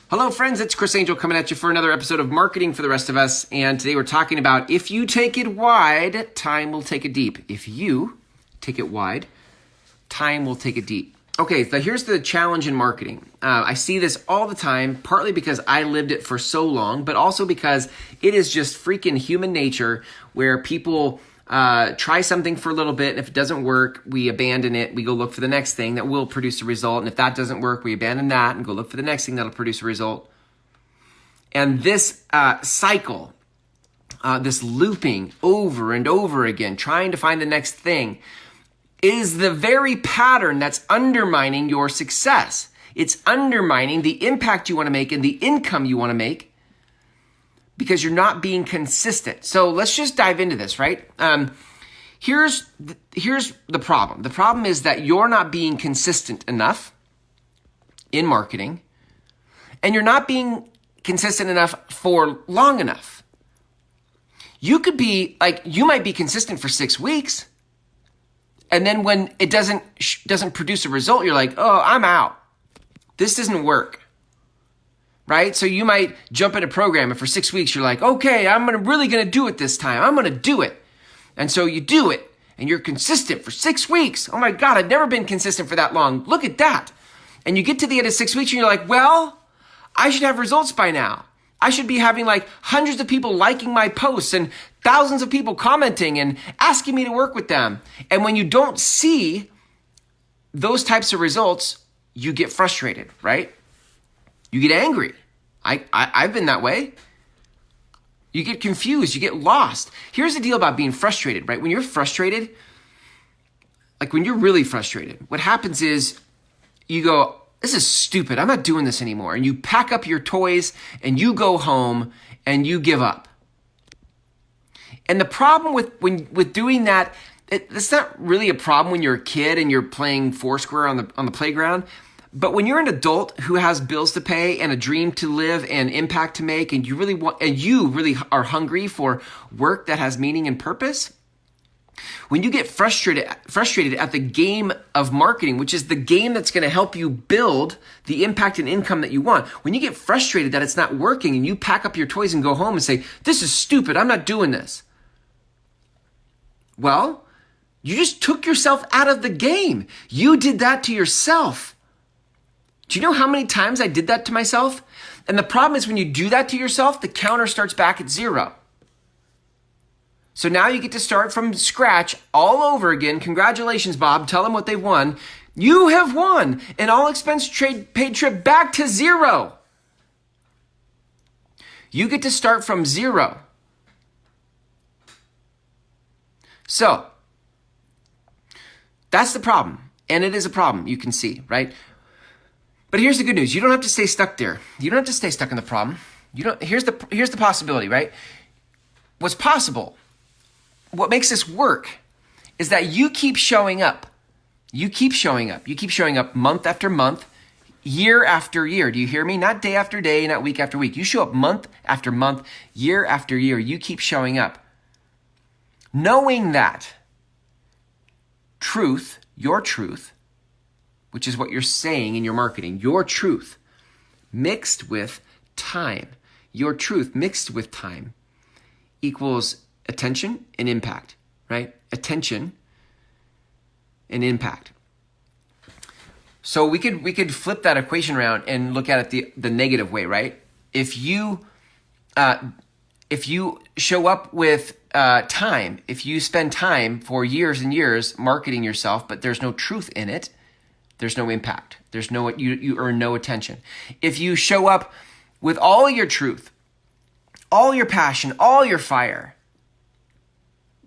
Hello friends, it's Chris Angel coming at you for another episode of Marketing for the Rest of Us. And today we're talking about if you take it wide, time will take it deep. If you take it wide, time will take it deep. Okay, so here's the challenge in marketing. I see this all the time, partly because I lived it for so long, but also because it is just freaking human nature where people try something for a little bit, and if it doesn't work, we abandon it. We go look for the next thing that will produce a result, and if that doesn't work, we abandon that and go look for the next thing that'll produce a result. And this cycle, this looping over and over again, trying to find the next thing, is the very pattern that's undermining your success. It's undermining the impact you want to make and the income you want to make, because you're not being consistent. So let's just dive into this, right? Here's the problem. The problem is that you're not being consistent enough in marketing, and you're not being consistent enough for long enough. You could be you might be consistent for 6 weeks, and then when it doesn't produce a result, you're like, oh, I'm out. This doesn't work. Right? So you might jump in a program and for 6 weeks, you're like, okay, I'm really going to do it this time. I'm going to do it. And so you do it and you're consistent for 6 weeks. Oh my God, I've never been consistent for that long. Look at that. And you get to the end of 6 weeks and you're like, well, I should have results by now. I should be having hundreds of people liking my posts and thousands of people commenting and asking me to work with them. And when you don't see those types of results, you get frustrated, right? You get angry. I've been that way. You get confused. You get lost. Here's the deal about being frustrated, right? When you're frustrated, when you're really frustrated, what happens is you go, this is stupid. I'm not doing this anymore. And you pack up your toys and you go home and you give up. And the problem with doing that, it's not really a problem when you're a kid and you're playing Foursquare on the playground. But when you're an adult who has bills to pay and a dream to live and impact to make, and you really are hungry for work that has meaning and purpose, when you get frustrated at the game of marketing, which is the game that's going to help you build the impact and income that you want, when you get frustrated that it's not working and you pack up your toys and go home and say, this is stupid, I'm not doing this. Well, you just took yourself out of the game. You did that to yourself. Do you know how many times I did that to myself? And the problem is when you do that to yourself, the counter starts back at 0. So now you get to start from scratch all over again. Congratulations, Bob. Tell them what they've won. You have won an all-expense paid trip back to 0. You get to start from 0. So that's the problem. And it is a problem, you can see, right? But here's the good news. You don't have to stay stuck there. You don't have to stay stuck in the problem. Here's the possibility, right? What's possible, what makes this work, is that you keep showing up. You keep showing up. You keep showing up month after month, year after year. Do you hear me? Not day after day, not week after week. You show up month after month, year after year. You keep showing up. Knowing that truth, your truth, which is what you're saying in your marketing, your truth mixed with time. Your truth mixed with time equals attention and impact, right? Attention and impact. So we could flip that equation around and look at it the negative way, right? If you show up with time, if you spend time for years and years marketing yourself, but there's no truth in it, there's no impact. You earn no attention. If you show up with all your truth, all your passion, all your fire,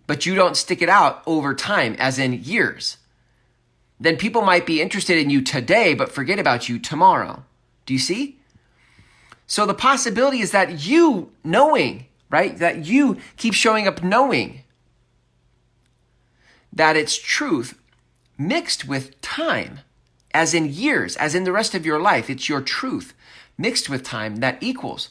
but you don't stick it out over time, as in years, then people might be interested in you today, but forget about you tomorrow. Do you see? So the possibility is that you knowing, right? That you keep showing up knowing that it's truth mixed with time, as in years, as in the rest of your life. It's your truth mixed with time that equals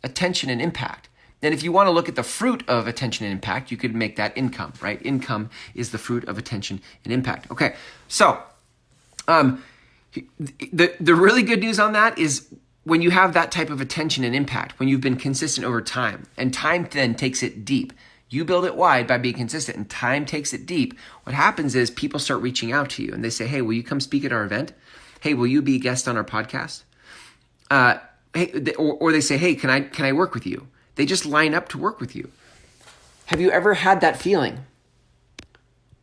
attention and impact. Then if you want to look at the fruit of attention and impact, you could make that income, right? Income is the fruit of attention and impact. Okay, so the really good news on that is when you have that type of attention and impact, when you've been consistent over time, and time then takes it deep, you build it wide by being consistent, and time takes it deep, what happens is people start reaching out to you, and they say, hey, will you come speak at our event? Hey, will you be a guest on our podcast? Or they say, hey, can I work with you? They just line up to work with you. Have you ever had that feeling?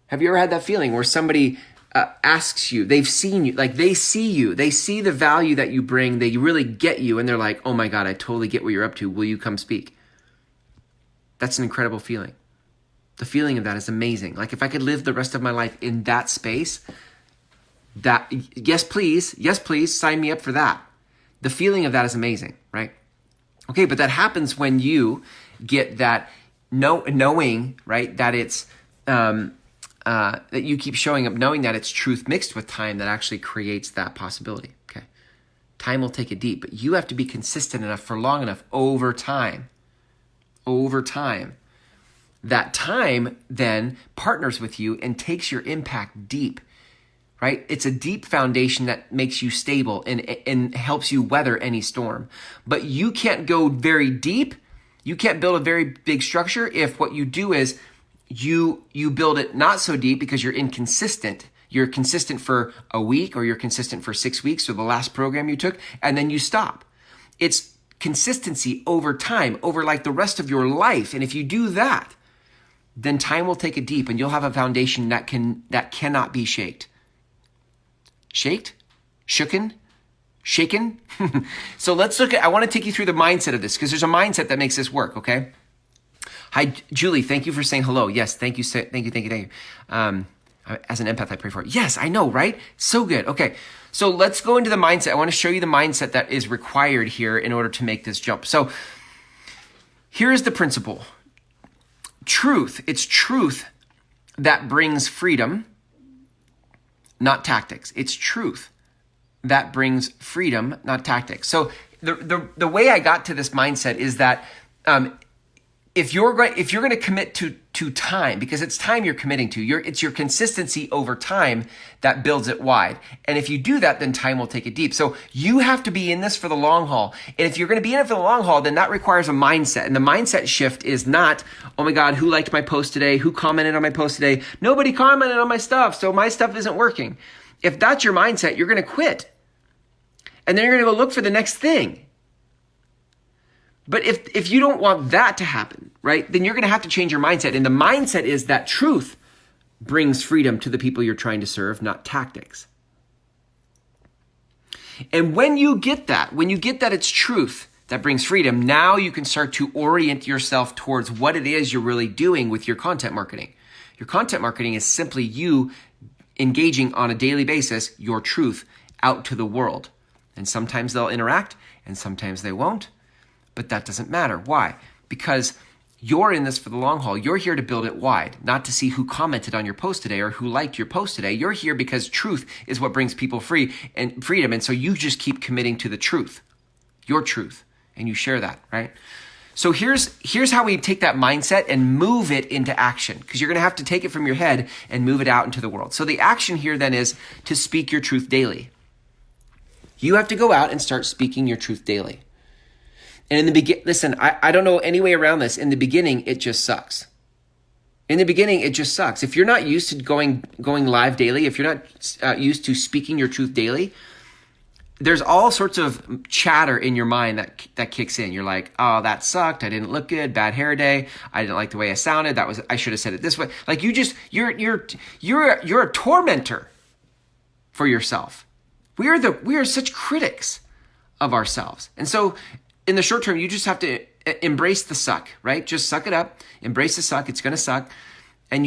Have you ever had that feeling where somebody asks you, they've seen you, like they see the value that you bring, they really get you, and they're like, oh my God, I totally get what you're up to. Will you come speak? That's an incredible feeling. The feeling of that is amazing. Like if I could live the rest of my life in that space, yes, please sign me up for that. The feeling of that is amazing, right? Okay, but that happens when you get that knowing, right, that it's, that you keep showing up knowing that it's truth mixed with time that actually creates that possibility, okay? Time will take it deep, but you have to be consistent enough for long enough over time, that time then partners with you and takes your impact deep, right? It's a deep foundation that makes you stable and helps you weather any storm. But you can't go very deep. You can't build a very big structure if what you do is you build it not so deep because you're inconsistent. You're consistent for a week, or you're consistent for 6 weeks, or the last program you took, and then you stop. It's consistency over time, over like the rest of your life. And if you do that, then time will take it deep, and you'll have a foundation that cannot be shaked. Shaked? Shooken? Shaken? So let's look at, I want to take you through the mindset of this, because there's a mindset that makes this work, okay? Hi, Julie. Thank you for saying hello. Yes, thank you. Thank you. As an empath, I pray for it. Yes, I know, right? So good. Okay, so let's go into the mindset. I want to show you the mindset that is required here in order to make this jump. So here's the principle. Truth. It's truth that brings freedom, not tactics. It's truth that brings freedom, not tactics. So the way I got to this mindset is that if you're going to commit to time, because it's time you're committing to, it's your consistency over time that builds it wide. And if you do that, then time will take it deep. So you have to be in this for the long haul. And if you're going to be in it for the long haul, then that requires a mindset. And the mindset shift is not, oh my God, who liked my post today? Who commented on my post today? Nobody commented on my stuff, so my stuff isn't working. If that's your mindset, you're going to quit. And then you're going to go look for the next thing. But if you don't want that to happen, right, then you're going to have to change your mindset. And the mindset is that truth brings freedom to the people you're trying to serve, not tactics. And when you get that it's truth that brings freedom, now you can start to orient yourself towards what it is you're really doing with your content marketing. Your content marketing is simply you engaging on a daily basis your truth out to the world. And sometimes they'll interact and sometimes they won't. But that doesn't matter. Why? Because you're in this for the long haul. You're here to build it wide, not to see who commented on your post today or who liked your post today. You're here because truth is what brings people freedom. And so you just keep committing to the truth, your truth, and you share that, right? So here's how we take that mindset and move it into action, because you're going to have to take it from your head and move it out into the world. So the action here then is to speak your truth daily. You have to go out and start speaking your truth daily. And in the beginning, listen, I don't know any way around this. In the beginning, it just sucks. If you're not used to going live daily, if you're not used to speaking your truth daily, there's all sorts of chatter in your mind that kicks in. You're like, oh, that sucked. I didn't look good. Bad hair day. I didn't like the way I sounded. I should have said it this way. Like you're a tormentor for yourself. We are such critics of ourselves. And so in the short term, you just have to embrace the suck, right? Just suck it up, embrace the suck. It's going to suck. And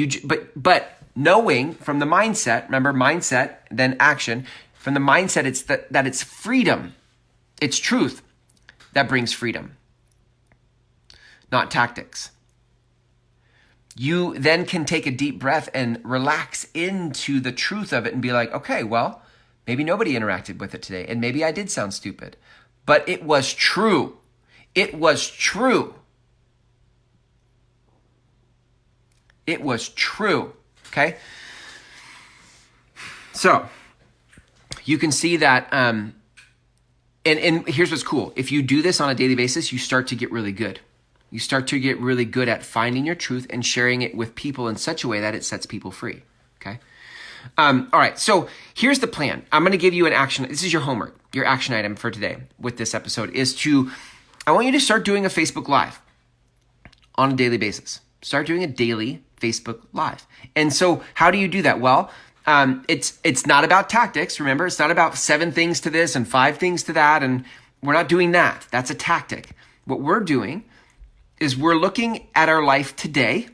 but knowing from the mindset, remember mindset, then action. From the mindset, it's that it's freedom. It's truth that brings freedom, not tactics. You then can take a deep breath and relax into the truth of it and be like, okay, well, maybe nobody interacted with it today. And maybe I did sound stupid. But it was true. It was true. It was true. Okay? So, you can see that And here's what's cool. If you do this on a daily basis, you start to get really good. You start to get really good at finding your truth and sharing it with people in such a way that it sets people free. Okay. All right. So here's the plan. I'm going to give you an action. This is your homework. Your action item for today with this episode is I want you to start doing a Facebook Live on a daily basis. Start doing a daily Facebook Live. And so how do you do that? Well, it's not about tactics. Remember, it's not about 7 things to this and 5 things to that. And we're not doing that. That's a tactic. What we're doing is we're looking at our life today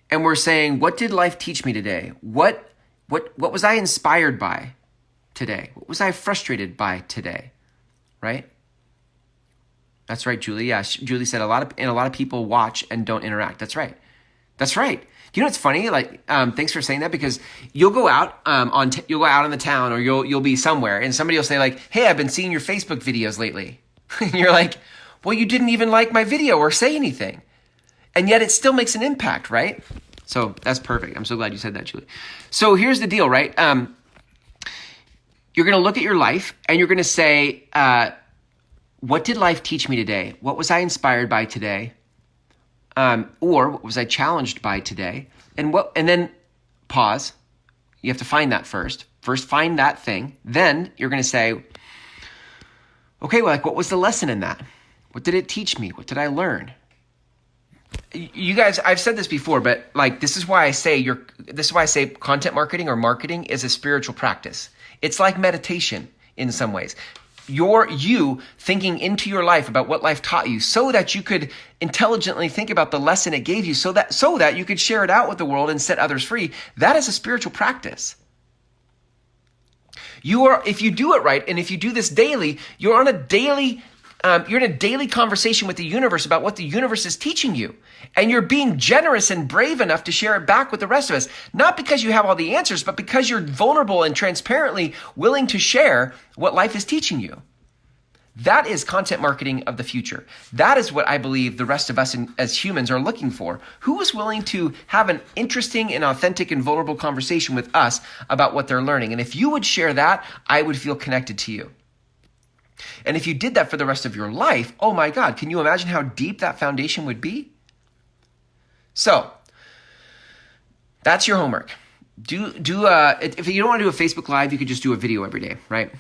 and we're saying, what did life teach me today? What was I inspired by today? What was I frustrated by today? Right? That's right, Julie. Yeah, Julie said a lot of people watch and don't interact. That's right. That's right. You know what's funny? Like, thanks for saying that, because you'll go out you'll go out in the town, or you'll be somewhere, and somebody will say like, "Hey, I've been seeing your Facebook videos lately," and you're like, "Well, you didn't even like my video or say anything," and yet it still makes an impact, right? So that's perfect. I'm so glad you said that, Julie. So here's the deal, right? You're going to look at your life and you're going to say, what did life teach me today? What was I inspired by today? Or what was I challenged by today? And then pause. You have to find that first. First, find that thing. Then you're going to say, okay, well, like, what was the lesson in that? What did it teach me? What did I learn? You guys, I've said this before, but like, this is why I say content marketing or marketing is a spiritual practice. It's like meditation in some ways. You thinking into your life about what life taught you so that you could intelligently think about the lesson it gave you so that you could share it out with the world and set others free. That is a spiritual practice. If you do it right, and if you do this daily, you're in a daily conversation with the universe about what the universe is teaching you. And you're being generous and brave enough to share it back with the rest of us. Not because you have all the answers, but because you're vulnerable and transparently willing to share what life is teaching you. That is content marketing of the future. That is what I believe the rest of us as humans are looking for. Who is willing to have an interesting and authentic and vulnerable conversation with us about what they're learning? And if you would share that, I would feel connected to you. And if you did that for the rest of your life, oh my God, can you imagine how deep that foundation would be? So that's your homework. If you don't want to do a Facebook Live, you could just do a video every day, right?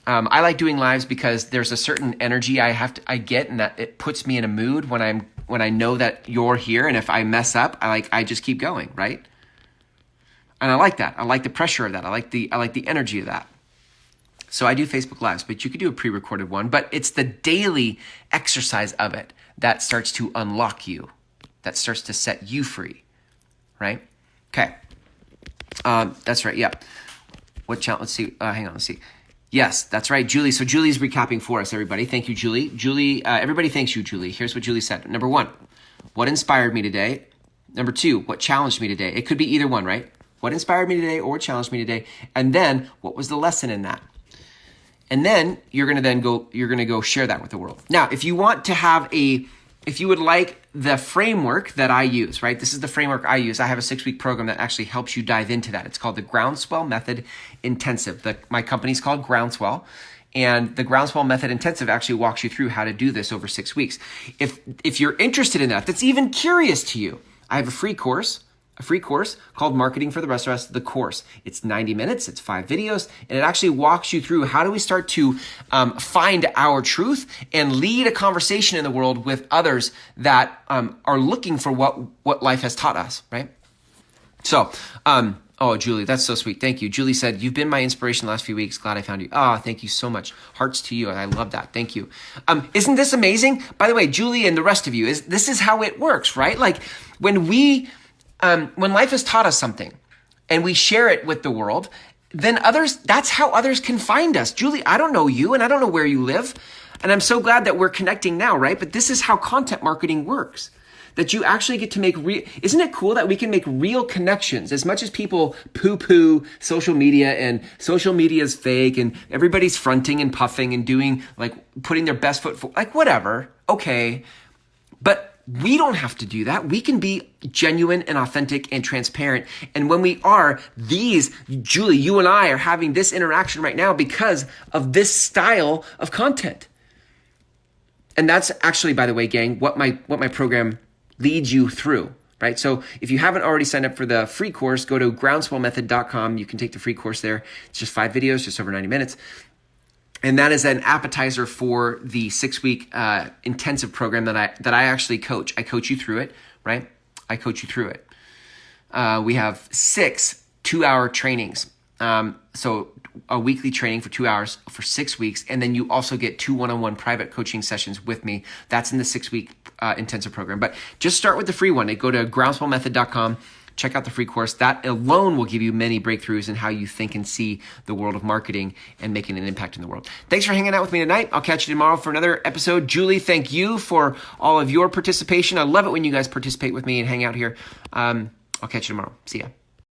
I like doing lives because there's a certain energy I get, and that it puts me in a mood when I know that you're here. And if I mess up, I just keep going, right? And I like that. I like the pressure of that. I like the energy of that. So I do Facebook Lives, but you could do a pre-recorded one. But it's the daily exercise of it that starts to unlock you, that starts to set you free, right? Okay. That's right. Yeah. What challenge? Let's see. Hang on. Let's see. Yes, that's right, Julie. So Julie's recapping for us, everybody. Thank you, Julie. Julie, everybody thanks you, Julie. Here's what Julie said. Number 1, what inspired me today? Number 2, what challenged me today? It could be either one, right? What inspired me today or what challenged me today? And then what was the lesson in that? And then you're going to go share that with the world. Now, if you would like the framework that I use, right? This is the framework I use. I have a 6-week program that actually helps you dive into that. It's called the Groundswell Method Intensive. My company's called Groundswell, and the Groundswell Method Intensive actually walks you through how to do this over 6 weeks. If you're interested in that's even curious to you, I have a free course called Marketing for the Rest of Us, the course. It's 90 minutes, it's 5 videos, and it actually walks you through how do we start to find our truth and lead a conversation in the world with others that are looking for what life has taught us, right? So, oh, Julie, that's so sweet. Thank you. Julie said, you've been my inspiration the last few weeks. Glad I found you. Thank you so much. Hearts to you. I love that. Thank you. Isn't this amazing? By the way, Julie and the rest of you, this is how it works, right? Like when life has taught us something and we share it with the world, then that's how others can find us. Julie, I don't know you and I don't know where you live. And I'm so glad that we're connecting now, right? But this is how content marketing works. That you actually get to make isn't it cool that we can make real connections? As much as people poo-poo social media and social media is fake and everybody's fronting and puffing and doing putting their best foot forward, whatever. Okay. But we don't have to do that. We can be genuine and authentic and transparent. And when we are, Julie, you and I are having this interaction right now because of this style of content. And that's actually, by the way, gang, what my program leads you through, right? So if you haven't already signed up for the free course, go to groundswellmethod.com. You can take the free course there. It's just 5 videos, just over 90 minutes. And that is an appetizer for the 6-week intensive program that I actually coach. I coach you through it, right? I coach you through it. We have 6 2-hour trainings. So a weekly training for 2 hours for 6 weeks. And then you also get 2 one-on-one private coaching sessions with me. That's in the 6-week intensive program. But just start with the free one. Go to groundswellmethod.com. Check out the free course. That alone will give you many breakthroughs in how you think and see the world of marketing and making an impact in the world. Thanks for hanging out with me tonight. I'll catch you tomorrow for another episode. Julie, thank you for all of your participation. I love it when you guys participate with me and hang out here. I'll catch you tomorrow. See ya.